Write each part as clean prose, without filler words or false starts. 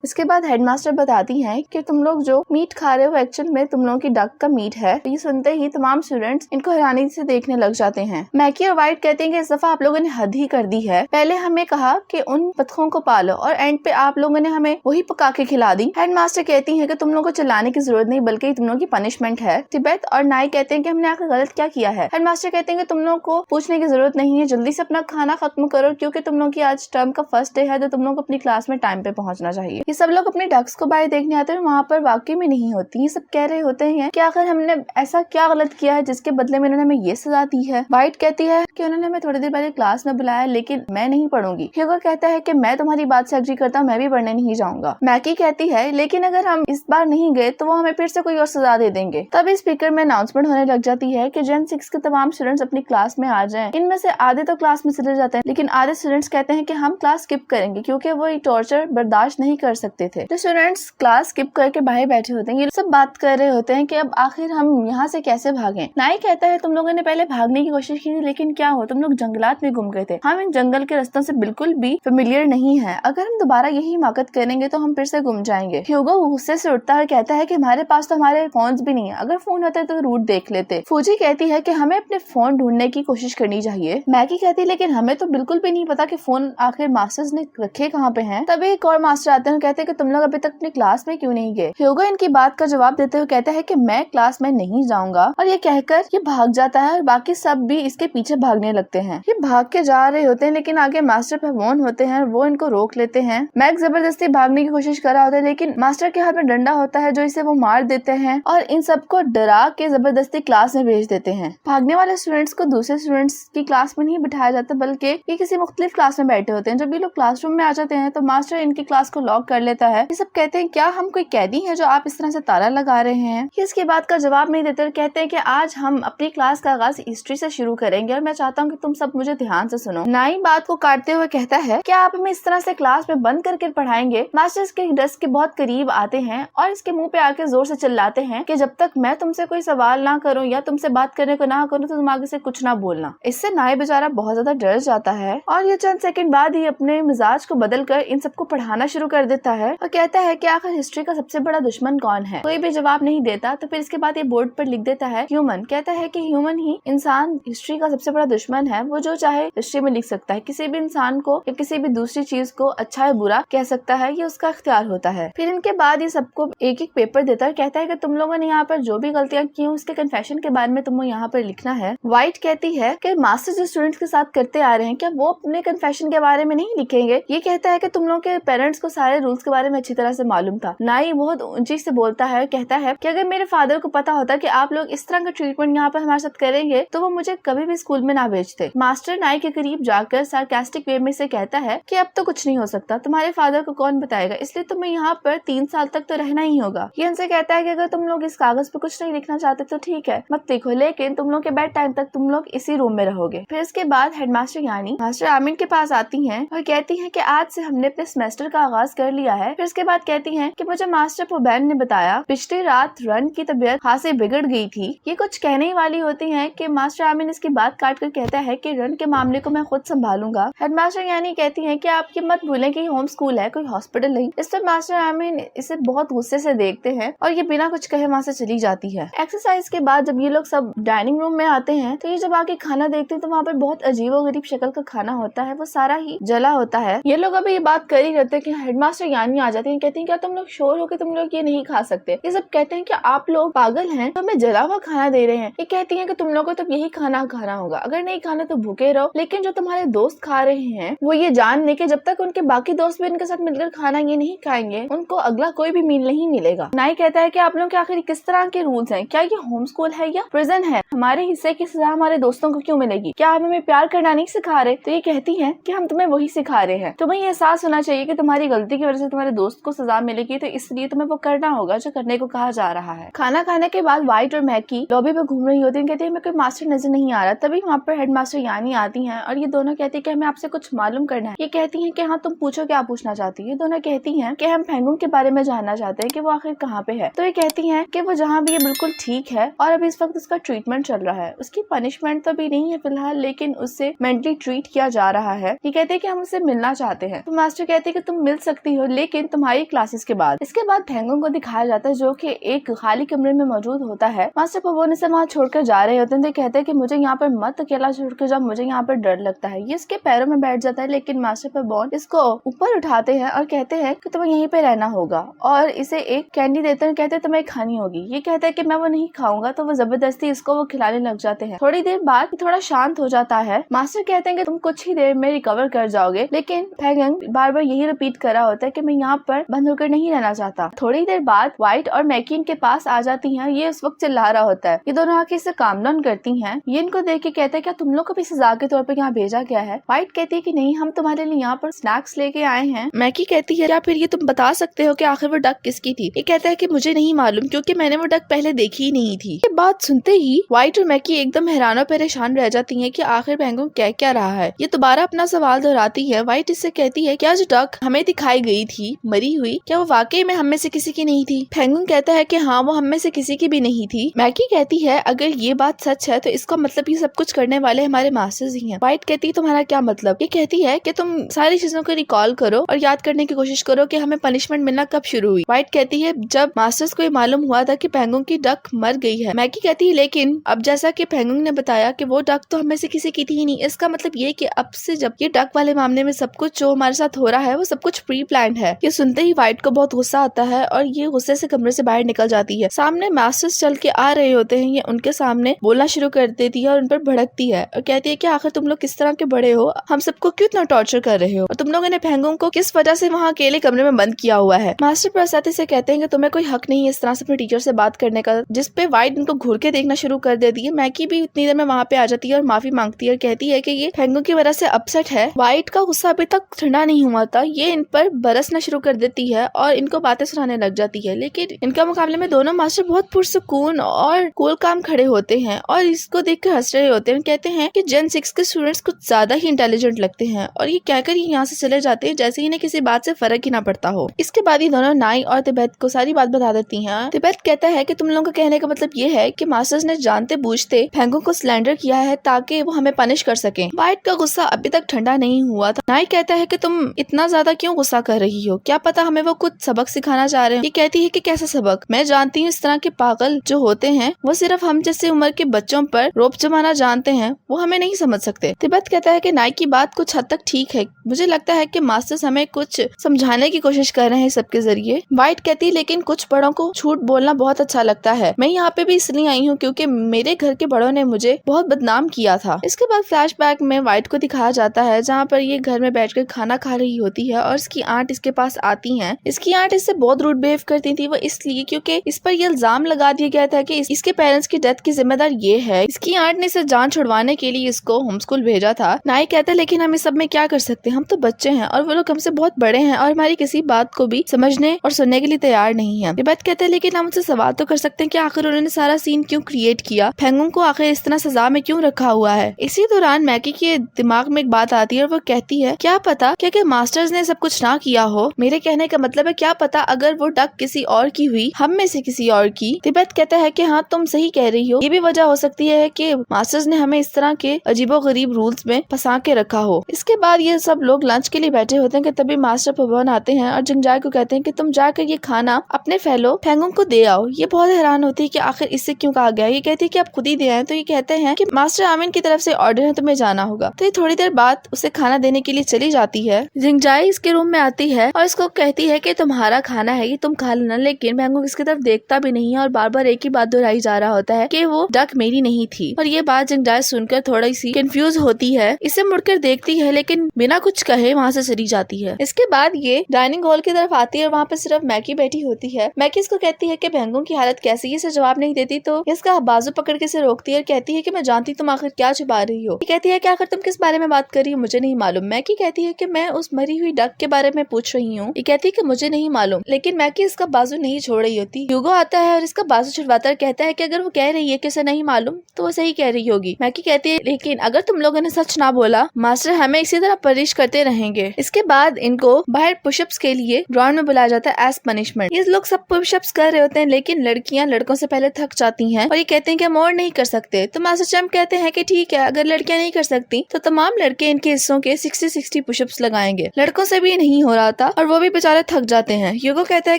इसके बाद हेडमास्टर बताती हैं कि तुम लोग जो मीट खा रहे हो एक्चुअल में तुम लोगों की डक का मीट है। ये सुनते ही तमाम स्टूडेंट्स इनको हैरानी से देखने लग जाते हैं। मैकी और वाइट कहते हैं कि इस दफा आप लोगों ने हद ही कर दी है। पहले हमें कहा कि उन बतखों को पालो और एंड पे आप लोगों ने हमें वही पका के खिला दी। हेडमास्टर कहती है कि तुम लोगों को चिल्लाने की जरूरत नहीं बल्कि तुम लोगों की पनिशमेंट है। तिब्बत और नाई कहते हैं कि हमने आखिर गलत क्या किया है। हेडमास्टर कहते हैं कि तुम लोगों को पूछने की जरूरत नहीं है, जल्दी से अपना खाना खत्म करो क्योंकि तुम लोग की आज टर्म का फर्स्ट डे है तो तुम लोग को अपनी क्लास में टाइम पे पहुंचना चाहिए। ये सब लोग अपने डक्स को बाहर देखने आते हैं, वहाँ पर वाकई में नहीं होती। ये सब कह रहे होते हैं कि आखिर हमने ऐसा क्या गलत किया है जिसके बदले में उन्होंने हमें ये सजा दी है। वाइट कहती है कि उन्होंने हमें थोड़ी देर पहले क्लास में बुलाया लेकिन मैं नहीं पढ़ूंगी। ह्यूगो कहता है कि मैं तुम्हारी बात से एग्री करता हूँ, मैं भी पढ़ने नहीं जाऊंगा। मैकी कहती है लेकिन अगर हम इस बार नहीं गए तो वो हमें फिर से कोई और सजा दे देंगे। तभी स्पीकर में अनाउंसमेंट होने लग जाती है कि जेन 6 के तमाम स्टूडेंट्स अपनी क्लास में आ जाएं। इनमें से आधे तो क्लास में चले जाते हैं लेकिन आधे स्टूडेंट्स कहते हैं कि हम क्लास स्किप करेंगे क्योंकि वो ये टॉर्चर बर्दाश्त नहीं कर सकते थे। तो स्टूडेंट्स क्लास स्किप करके बाहर बैठे होते हैं। ये सब बात कर रहे होते हैं कि अब आखिर हम यहाँ से कैसे भागें। नाई कहता है तुम लोगों ने पहले भागने की कोशिश की थी लेकिन क्या हो, तुम लोग जंगलात में गुम गए थे। हम इन जंगल के रास्तों से बिल्कुल भी फेमिलियर नहीं है। अगर हम दोबारा यही हिमाकत करेंगे तो हम फिर से गुम जाएंगे। ह्यूगो गुस्से से उठता है और कहता है कि हमारे पास तो हमारे फोन्स भी नहीं है, अगर फोन होते तो रूट देख लेते। फूजी कहती है कि हमें अपने फोन ढूंढने की कोशिश करनी चाहिए। मैगी कहती है लेकिन हमें तो बिल्कुल भी नहीं पता कि फोन आखिर मास्टर्स ने रखे कहाँ पे हैं। तभी एक और मास्टर आते हैं और कहते हैं कि तुम लोग अभी तक अपनी क्लास में क्यों नहीं गए। ह्यूगो इनकी बात का जवाब देते हुए कहता है कि मैं क्लास में नहीं जाऊंगा और ये कहकर ये भाग जाता है और बाकी सब भी इसके पीछे भागने लगते हैं। ये भाग के जा रहे होते हैं लेकिन आगे मास्टर पहलवान होते हैं, वो इनको रोक लेते हैं। मैक जबरदस्ती भागने की कोशिश कर रहा होता है लेकिन मास्टर के हाथ में डंडा होता है जो इसे वो मार देते हैं और इन सबको डरा के जबरदस्ती क्लास में भेज देते हैं। भागने वाले स्टूडेंट्स को दूसरे स्टूडेंट्स की क्लास में नहीं बिठाया जाता बल्कि ये किसी मुख्तलिफ क्लास में बैठे होते हैं। जब ये लोग क्लासरूम में आ जाते हैं तो मास्टर इनकी क्लास को लॉक कर लेता है। ये सब कहते हैं क्या हम कोई कैदी है जो आप इस तरह से ताला लगा रहे हैं। इसके बाद का जवाब नहीं देते, कहते हैं कि आज हम अपनी क्लास का आगाज हिस्ट्री से शुरू करेंगे और मैं चाहता हूँ कि तुम सब मुझे ध्यान से सुनो। नाई बात को काटते हुए कहता है क्या आप हमें इस तरह से क्लास में बंद करके पढ़ाएंगे। मास्टर इसके डेस्क के बहुत करीब आते हैं और इसके मुंह पे आके जोर से चिल्लाते हैं कि जब तक मैं तुमसे कोई सवाल ना करूं या तुमसे बात करने को ना करूं तो तुम आगे से कुछ ना बोलना। इससे नाई बेचारा बहुत ज्यादा डर जाता है और ये चंद सेकंड बाद ही अपने मिजाज को बदल कर इन सबको पढ़ाना शुरू कर देता है और कहता है कि आखिर हिस्ट्री का सबसे बड़ा दुश्मन कौन है। कोई भी जवाब नहीं देता तो फिर इसके बाद ये बोर्ड पर लिख देता है ह्यूमन। कहता है कि ह्यूमन ही इंसान हिस्ट्री का सबसे बड़ा दुश्मन है, वो जो चाहे हिस्ट्री में लिख सकता है, किसी भी इंसान को या किसी भी दूसरी चीज को अच्छा या बुरा कह सकता है, ये उसका इख्तियार होता है। फिर इनके बाद ये सबको एक एक पेपर देता है, कहता है कि तुम लोगों ने यहाँ पर जो भी गलतियां की हैं उसके कन्फेशन के बारे में तुमको यहाँ पर लिखना है। व्हाइट कहती है कि मास्टर जो स्टूडेंट्स के साथ करते आ रहे हैं क्या वो अपने कन्फेशन के बारे में नहीं लिखेंगे। ये कहता है कि तुम लोग के पेरेंट्स को सारे रूल्स के बारे में अच्छी तरह से मालूम था। नाई बहुत ऊंची से बोलता है, कहता है कि अगर मेरे फादर को पता होता कि आप लोग इस तरह का ट्रीटमेंट यहाँ पर हमारे साथ करेंगे तो वो मुझे कभी भी स्कूल में ना भेजते। मास्टर नाई के करीब जाकर सार्कास्टिक वे में से कहता है कि अब तो कुछ नहीं हो सकता, तुम्हारे फादर को कौन बताएगा, इसलिए तुम्हें यहाँ पर 3 साल तक तो रहना ही होगा। ये उनसे कहता है कि अगर तुम लोग इस कागज पे कुछ नहीं लिखना चाहते तो ठीक है, मत लिखो, लेकिन तुम लोग के बेड टाइम तक तुम लोग इसी रूम में रहोगे। फिर इसके बाद हेडमास्टर यानी मास्टर आमिन के पास आती हैं और कहती हैं कि आज से हमने अपने सेमेस्टर का आगाज कर लिया है। फिर इसके बाद कहती हैं कि मुझे मास्टर पुबैन ने बताया पिछली रात रन की तबीयत खासी बिगड़ गई थी। ये कुछ कहने ही वाली होती हैं कि मास्टर आमिन इसकी बात काट कर कहता है कि रन के मामले को मैं खुद संभालूंगा। हेडमास्टर यानी कहती हैं कि आप ये मत भूलें कि होम स्कूल है, कोई हॉस्पिटल नहीं। इस पर मास्टर आमिन इसे बहुत गुस्से से देखते हैं और ये बिना कुछ कहे वहाँ से चली जाती है। एक्सरसाइज के बाद जब ये लोग सब डाइनिंग रूम में आते हैं तो ये जब आके खाना देखते हैं तो वहाँ पर बहुत अजीबोगरीब शक्ल का खाना होता है, वो सारा ही जला होता है। ये लोग अभी ये बात कर ही रहते हैं कि हेडमास्टर यानी आ जाती है, कहती हैं क्या तुम लोग श्योर हो कि तुम लोग ये नहीं खा सकते। ये सब कहते हैं कि आप लोग पागल हैं, तो हमें जला हुआ खाना दे रहे हैं। ये कहती हैं कि तुम लोगों को तो यही खाना खाना होगा, अगर नहीं खाना तो भूखे रहो। लेकिन जो तुम्हारे दोस्त खा रहे हैं वो ये जान ले कि जब तक उनके बाकी दोस्त भी उनके साथ मिलकर खाना ये नहीं खाएंगे उनको अगला कोई भी मील नहीं मिलेगा। नाई कहता है कि आप लोग के आखिर किस तरह के रूल्स हैं, क्या ये होम स्कूल है या प्रिजन है, हमारे हिस्से की सजा हमारे दोस्तों को क्यों मिलेगी, क्या आप हमें प्यार करना नहीं सिखा रहे। तो ये कहती है कि हम तुम्हें वही सिखा रहे हैं, तुम्हें ये एहसास होना चाहिए कि तुम्हारी गलती की वजह से तुम्हारे दोस्त को सजा मिलेगी, तो इसलिए तुम्हें वो करना होगा जो करने को कहा जा रहा है। खाना खाने के बाद व्हाइट और मैकी लॉबी पे घूम रही होती है, कहती है हमें कोई मास्टर नजर नहीं आ रहा। तभी वहाँ पर हेडमास्टर यानी आती हैं और ये दोनों कहती है कि हमें आपसे कुछ मालूम करना है। ये कहती हैं कि हाँ तुम पूछो क्या पूछना चाहती है। ये दोनों कहती हैं कि हम फेंगुन के बारे में जानना चाहते हैं कि वो आखिर कहाँ पे है। तो ये कहती हैं कि वो जहाँ भी है बिल्कुल ठीक है और अभी इस वक्त उसका ट्रीटमेंट चल रहा है, उसकी पनिशमेंट तो भी नहीं है फिलहाल, लेकिन उससे मेंटली ट्रीट किया जा रहा है। ये कहते हैं कि हम उससे मिलना चाहते हैं। तो मास्टर कहते हैं कि तुम मिल सकती हो लेकिन तुम्हारी क्लासेस के बाद। इसके बाद पेंगुइन को दिखाया जाता है जो कि एक खाली कमरे में मौजूद होता है। मास्टर पबोन इसे वहाँ छोड़कर जा रहे होते हैं तो कहते हैं कि मुझे यहाँ पर मत अकेला छोड़कर जाओ, मुझे यहाँ पर डर लगता है। ये इसके पैरों में बैठ जाता है लेकिन मास्टर पबोन इसको ऊपर उठाते हैं और कहते हैं कि तुम्हें यहीं पे रहना होगा और इसे एक कैंडी देते हैं, कहते हैं तुम्हें खानी होगी। ये कहता है कि मैं वो नहीं खाऊंगा, तो वो जबरदस्ती इसको वो खिलाने लग जाते हैं। थोड़ी देर बाद थोड़ा शांत हो जाता है। मास्टर कहते हैं कि तुम कुछ ही देर में रिकवर कर जाओगे, लेकिन पेंगुइन बार बार यही रिपीट कर रहा होता है कि मैं यहाँ पर बंद होकर नहीं रहना चाहता। थोड़ी देर बाद व्हाइट और मैकी इनके पास आ जाती हैं। ये उस वक्त चिल्ला रहा होता है। ये दोनों आके इसे काम डाउन करती हैं। ये इनको देख के कहते हैं क्या तुम लोग को भी सजा के तौर पर यहाँ भेजा गया है? व्हाइट कहती है कि नहीं, हम तुम्हारे लिए यहाँ पर स्नैक्स लेके आए हैं। मैकी कहती है क्या फिर ये तुम बता सकते हो कि आखिर वो डक किसकी थी? ये कहता है कि मुझे नहीं मालूम क्योंकि मैंने वो डक पहले देखी ही नहीं थी। ये बात सुनते ही व्हाइट और मैकी एकदम हैरान और परेशान रह जाती हैं कि आखिर पेंगुइन कह क्या रहा है। ये दोबारा अपना सवाल दोहराती है। व्हाइट इससे कहती है क्या जो डक हमें दिखाई गई थी मरी हुई, क्या वो वाकई में हम में से किसी की नहीं थी? पेंगुइन कहता है कि हाँ, वो हम में से किसी की भी नहीं थी। मैकी कहती है अगर ये बात सच है तो इसका मतलब ये सब कुछ करने वाले हमारे मास्टर्स ही हैं। व्हाइट कहती है तुम्हारा क्या मतलब? ये कहती है कि तुम सारी चीजों को रिकॉल करो और याद करने की कोशिश करो कि हमें पनिशमेंट मिलना कब शुरू हुई। व्हाइट कहती है जब मास्टर्स को ये मालूम हुआ था कि पेंगुइन की डक मर गई है। मैकी कहती है लेकिन अब जैसा कि पेंगुइन ने बताया कि वो डक तो हमें से किसी की थी ही नहीं, इसका मतलब ये कि अब से जब ये डक वाले मामले में सब कुछ जो हमारे साथ हो रहा है वो सब कुछ प्री प्लान्ड है। ये सुनते ही व्हाइट को बहुत गुस्सा आता है और ये गुस्से से कमरे से बाहर निकल जाती है। सामने मास्टर्स चल के आ रहे होते हैं। ये उनके सामने बोलना शुरू कर देती है और उन पर भड़कती है और कहती है कि आखिर तुम लोग किस तरह के बड़े हो, हम सबको क्यों इतना टॉर्चर कर रहे हो और तुम लोगों ने पेंगुइन को किस वजह से वहाँ अकेले कमरे में बंद किया हुआ है? मास्टर प्रसादी से कहते हैं कि तुम्हें कोई हक नहीं है इस तरह से अपने टीचर से बात करने का, जिस पे व्हाइट उनको घूर के देखना शुरू कर देती है। मैकी भी इतनी देर में वहाँ पे आ जाती है और माफी मांगती है और कहती है कि ये पेंगुइन की वजह से अपसेट है। व्हाइट का गुस्सा अभी तक ठंडा नहीं हुआ था। ये इन पर बरसना शुरू कर देती है और इनको बातें सुनाने लग जाती है, लेकिन इनका मुकाबले में दोनों मास्टर बहुत पुरसुकून और कूल काम खड़े होते हैं और इसको देख कर हंस रहे होते हैं। कहते हैं कि जेन 6 के स्टूडेंट्स कुछ ज्यादा ही इंटेलिजेंट लगते हैं और ये कहकर ये यहाँ से चले जाते हैं जैसे इन्हें किसी बात से फर्क ही ना पड़ता हो। इसके बाद ये दोनों नाई और तिब्बत को सारी बात बता देती हैं। तिब्बत कहता है कि तुम लोगों का कहने का मतलब ये है कि मास्टर्स ने जानते बूझते पेंगुइन को स्लैंडर किया है ताकि वो हमें पनिश कर सके। व्हाइट का गुस्सा अभी तक ठंडा नहीं हुआ था। नाई कहता है कि तुम इतना ज्यादा क्यों गुस्सा कर रही हो, क्या पता हमें वो कुछ सबक सिखाना चाह रहे हैं। ये कहती है कि कैसा सबक? मैं जानती हूँ इस तरह के पागल जो होते हैं वो सिर्फ हम जैसे उम्र के बच्चों पर रोप जमाना जानते हैं, वो हमें नहीं समझ सकते। तिब्बत कहता है कि नाई की बात कुछ हद तक ठीक है, मुझे लगता है कि मास्टर्स हमें कुछ समझाने की कोशिश कर रहे हैं सबके जरिए। व्हाइट कहती है लेकिन कुछ बड़ों को झूठ बोलना बहुत अच्छा लगता है, मैं यहाँ पे भी इसलिए आई हूँ क्योंकि मेरे घर के बड़ों ने मुझे बहुत बदनाम किया था। इसके बाद फ्लैशबैक में व्हाइट को दिखाया जाता है जहाँ पर ये घर में बैठकर खाना खा रही होती है और इसकी आंट इसके पास आती है। इसकी आंट इससे बहुत रूड बिहेव करती थी, वो इसलिए क्योंकि इस पर यह इल्जाम लगा दिया गया था कि इसके पेरेंट्स की डेथ की जिम्मेदार ये है। इसकी आंट ने इसे जान छुड़वाने के लिए इसको होम स्कूल भेजा था। नाई कहता है लेकिन हम इस सब में क्या कर सकते हैं, हम तो बच्चे हैं और वो लोग हमसे बहुत बड़े हैं और हमारी किसी बात को भी समझने और सुनने के लिए तैयार नहीं है। तिब्बत कहते हैं लेकिन हम उनसे सवाल तो कर सकते हैं कि आखिर उन्होंने सारा सीन क्यों क्रिएट किया, पेंगुइन को आखिर इस तरह सजा में क्यों रखा हुआ है। इसी दौरान मैकी के दिमाग में एक बात आती है और वो कहती है क्या पता क्या मास्टर्स ने सब कुछ ना किया हो। मेरे कहने का मतलब है क्या पता अगर वो डक किसी और की हुई, हम में से किसी और की। तिब्बत कहता है कि हाँ तुम सही कह रही हो, ये भी वजह हो सकती है कि मास्टर्स ने हमें इस तरह के अजीबोगरीब रूल्स में फंसा के रखा हो। इसके बाद ये सब लोग लंच के लिए बैठे होते हैं कि तभी मास्टर पबोन आते हैं और जिंगजाई को कहते हैं कि तुम जाकर ये खाना अपने फेलो पेंगुइन को दे आओ। ये बहुत हैरान होती है कि आखिर इससे क्यों कहा गया। ये कहती है कि आप खुद ही दे आए। तो ये कहते हैं कि मास्टर आमिन की तरफ से ऑर्डर है, तुम्हें जाना होगा। तो ये थोड़ी देर बाद उसे खाना देने के लिए चली जाती है। जिंगजाई इसके रूम में आती है और इसको कहती है कि तुम्हारा खाना है, ये तुम खा लेना। लेकिन पेंगुइन इसकी तरफ देखता भी नहीं है और बार बार एक ही बात दोहराई जा रहा होता है कि वो डक मेरी नहीं थी। और ये बात जिंगजाई सुनकर थोड़ी सी कंफ्यूज होती है, इसे मुड़कर देखती है लेकिन बिना कुछ कहे वहाँ से चली जाती है। इसके बाद ये डाइनिंग हॉल की तरफ आती है और वहाँ पे सिर्फ मैकी बैठी होती है। मैकी इसको कहती है कि पेंगुइन की हालत कैसी है, इसे जवाब नहीं देती तो इसका बाजू पकड़ के इसे रोकती है और कहती है कि मैं जानती तुम आखिर क्या छुपा रही हो। कहती है कि आखिर तुम किस बारे में बात कर रही हो, मुझे नहीं मालूम। मैकी कहती है कि मैं उस मरी हुई डक के बारे में पूछ रही हूँ। ये कहती है कि मुझे नहीं मालूम, लेकिन मैकी इसका बाजू नहीं छोड़ रही होती। ह्यूगो आता है और इसका बाजू छुड़वाता है, कहता है कि अगर वो कह रही है कि उसे नहीं मालूम तो वो सही कह रही होगी। मैकी कहती है लेकिन अगर तुम लोगों ने सच ना बोला मास्टर हमें इसी तरह पनिश करते रहेंगे। इसके बाद इनको बाहर पुशअप्स के लिए ग्राउंड में बुलाया जाता है एज पनिशमेंट। ये लोग सब पुशअप्स कर रहे होते हैं लेकिन लड़कियां लड़कों से पहले थक जाती हैं और ये कहते हैं कि हम और नहीं कर सकते। तो मास्टर चैम्प कहते हैं कि ठीक है, अगर लड़कियां नहीं कर सकती तो तमाम लड़के इनके हिस्सों के 60 पुशअप्स लगाएंगे। लड़कों से भी नहीं हो रहा आता और वो भी बेचारे थक जाते हैं। ह्यूगो कहता है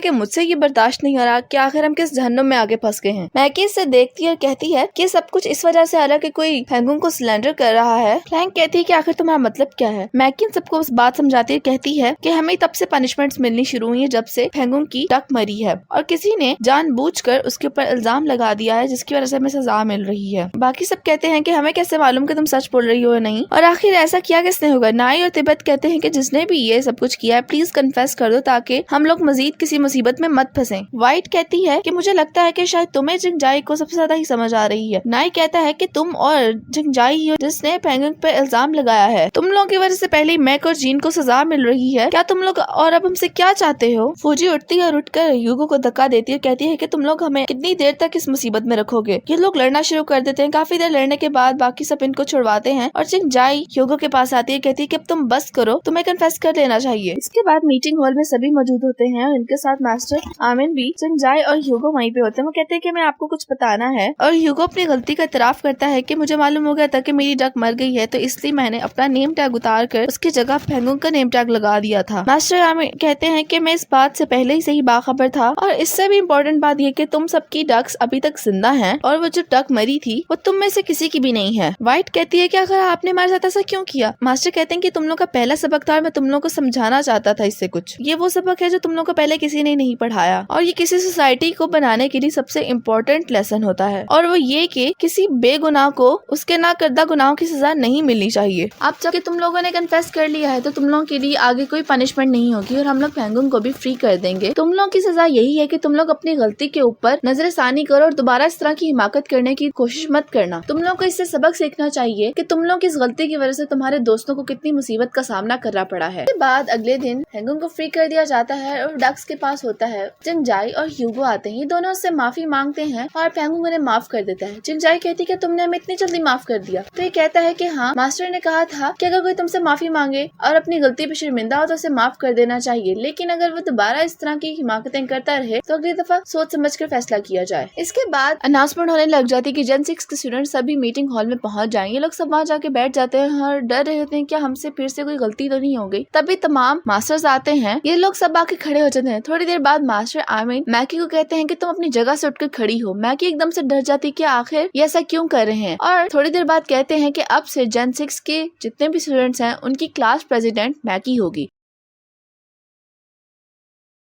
कि मुझसे ये बर्दाश्त नहीं हो रहा कि आखिर हम किस जहन्नुम में आगे फंस गए हैं। मैकी इसे देखती है और कहती है कि सब कुछ इस वजह से आ रहा है कि कोई फेंगुंग को सिलेंडर कर रहा है। फ्लैंक कहती है कि आखिर तुम्हारा मतलब क्या है। मैकी सबको उस बात समझाती है, कहती है कि हमें तब से पनिशमेंट्स मिलनी शुरू हुई है जब से फेंगुंग की डक मरी है और किसी ने जानबूझकर उसके ऊपर इल्जाम लगा दिया है जिसकी वजह से हमें सजा मिल रही है। बाकी सब कहते हैं कि हमें कैसे मालूम कि तुम सच बोल रही हो या नहीं, और आखिर ऐसा किया किसने होगा। नाई और तिब्बत कहते हैं कि जिसने भी ये सब कुछ किया है प्लीज कन्फेस कर दो ताकि हम लोग मजीद किसी मुसीबत में मत फंसे। व्हाइट कहती है कि मुझे लगता है कि शायद तुम्हें जिंगजाई को सबसे ज्यादा ही समझ आ रही है। नाई कहता है कि तुम और जिंगजाई हो जिसने फेंगुंग पे इल्जाम लगाया है। तुम लोगों की वजह से पहले मैक और जीन को सजा मिल रही है। क्या तुम लोग और अब हमसे क्या चाहते हो। फूजी उठती है और उठकर ह्यूगो को धक्का देती है, कहती है कि तुम लोग हमें कितनी देर तक इस मुसीबत में रखोगे। ये लोग लड़ना शुरू कर देते हैं। काफी देर लड़ने के बाद बाकी सब इनको छुड़वाते हैं और जिंगजाई ह्यूगो के पास आती है, कहती है कि अब तुम बस करो, तुम्हें कन्फेस कर लेना चाहिए। इसके बाद मीटिंग हॉल में सभी मौजूद होते हैं और इनके साथ मास्टर आमिन भी। जिंगजाई और ह्यूगो वहीं पे होते हैं। वो कहते हैं कि मैं आपको कुछ बताना है और ह्यूगो अपनी गलती का इतराफ करता है कि मुझे मालूम हो गया था कि मेरी डक मर गई है, तो इसलिए मैंने अपना नेम टैग उतार कर उसकी जगह फेंगुंग का नेम टैग लगा दिया था। मास्टर आमिन कहते हैं कि मैं इस बात से पहले ही से ही बाखबर था और इससे भी इम्पोर्टेंट बात यह कि तुम सबकी डक्स अभी तक जिंदा हैं और वो जो डक मरी थी वो तुम में से किसी की भी नहीं है। व्हाइट कहती है कि अगर आपने हमारे साथ ऐसा क्यों किया। मास्टर कहते हैं कि तुम लोग का पहला सबक था और मैं तुम लोग को समझाना चाहता था इससे कुछ। ये वो सबक है जो तुम लोग को पहले किसी ने नहीं पढ़ाया और ये किसी सोसाइटी को बनाने के लिए सबसे इम्पोर्टेंट लेसन होता है, और वो ये कि किसी बेगुनाह को उसके ना करदा गुनाहों की सजा नहीं मिलनी चाहिए। अब जब तुम लोगों ने कन्फेस कर लिया है तो तुम लोगों के लिए आगे कोई पनिशमेंट नहीं होगी और हम लोग फेंगुंग को भी फ्री कर देंगे। तुम लोगों की सजा यही है कि तुम लोग अपनी गलती के ऊपर नजरसानी करो और दोबारा इस तरह की हिमाकत करने की कोशिश मत करना। तुम लोग को इससे सबक सीखना चाहिए कि तुम लोग की इस गलती की वजह से तुम्हारे दोस्तों को कितनी मुसीबत का सामना करना पड़ा है। इसके बाद अगले दिन फेंगुंग को फ्री कर दिया जाता है और डक्स के पास होता है। जिंगजाई और ह्यूगो आते हैं। ये दोनों उससे माफी मांगते हैं और फेंगुंग उन्हें माफ कर देता है। जिंगजाई कहती है कि तुमने हमें इतनी जल्दी माफ कर दिया, तो ये कहता है कि हाँ, मास्टर ने कहा था कि अगर कोई तुमसे माफी मांगे और अपनी गलती पे शर्मिंदा हो तो उसे माफ कर देना चाहिए, लेकिन अगर वो दोबारा इस तरह की हिमाकतें करता रहे तो अगली दफा सोच समझ कर फैसला किया जाए। इसके बाद अनाउंसमेंट होने लग जाती है कि Gen 6 के स्टूडेंट्स सभी मीटिंग हॉल में पहुंच जाएंगे। ये लोग सब वहाँ जाके बैठ जाते हैं और डर रहे होते हैं कि हमसे फिर से कोई गलती तो नहीं हो गई। तभी तमाम मास्टर्स आते हैं। ये लोग सब आके खड़े हो जाते हैं। थोड़ी देर बाद मास्टर आमिन मैकी को कहते हैं कि तुम अपनी जगह से उठकर खड़ी हो। मैकी एकदम से डर जाती है कि आखिर ये ऐसा क्यों कर रहे हैं, और थोड़ी देर बाद कहते हैं कि अब से Gen 6 के जितने भी स्टूडेंट्स हैं उनकी क्लास प्रेसिडेंट मैकी होगी।